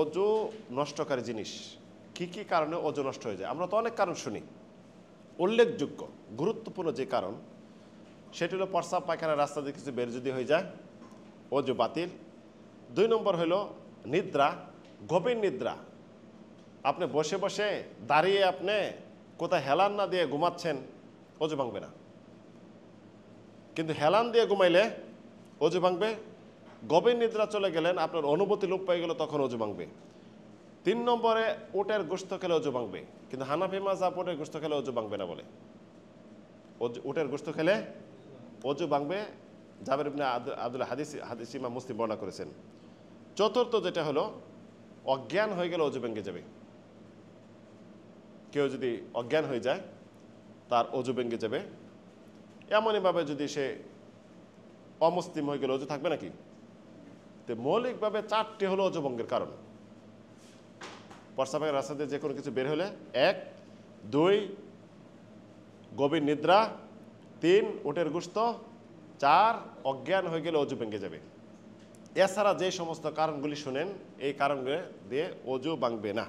অজু নষ্টকারী জিনিস কি কি কারণে অজু নষ্ট হয়ে যায়? আমরা তো অনেক কারণ শুনি। উল্লেখযোগ্য গুরুত্বপূর্ণ যে কারণ সেটি হলো প্রস্রাব পায়খানা রাস্তা দিয়ে কিছু বের যদি হয়ে যায়, অজু বাতিল। 2 নম্বর হলো নিদ্রা, গভীর নিদ্রা। আপনি বসে বসে দাঁড়িয়ে আপনি কোথায় হেলান না দিয়ে ঘুমাচ্ছেন, অজু ভাঙবে না। কিন্তু হেলান দিয়ে ঘুমাইলে অজু ভাঙবে। গভীর নিদ্রা চলে গেলেন, আপনার অনুভূতি লোপ পেয়ে গেল, তখন অজু ভাঙবে। 3 নম্বরে উটের গোশত খেলে অজু ভাঙবে, কিন্তু হানাফি মাযহাব উটের গোশত খেলে অজু ভাঙবে না বলে। উটের গোশত খেলে অজু ভাঙবে, জাবের ইবনে আব্দুল্লাহ হাদিস ইমাম মুসলিম বর্ণনা করেছেন। চতুর্থ যেটা হলো অজ্ঞান হয়ে গেলে অজু ভেঙে যাবে। কেউ যদি অজ্ঞান হয়ে যায় তার অজু ভেঙে যাবে। এমনইভাবে যদি সে অমুসলিম হয়ে গেলে অজু থাকবে নাকি? তো মৌলিকভাবে 4টি হলো অজু ভঙ্গের কারণ। প্রস্রাবের রাস্তা দিয়ে যে কোনো কিছু বের হলে, 1, 2 গভীর নিদ্রা, 3 উটের গোশত, 4 অজ্ঞান হয়ে গেলে অজু ভেঙে যাবে। এছাড়া যে সমস্ত কারণগুলি শুনেন, এই কারণগুলি দিয়ে অজু ভাঙবে না।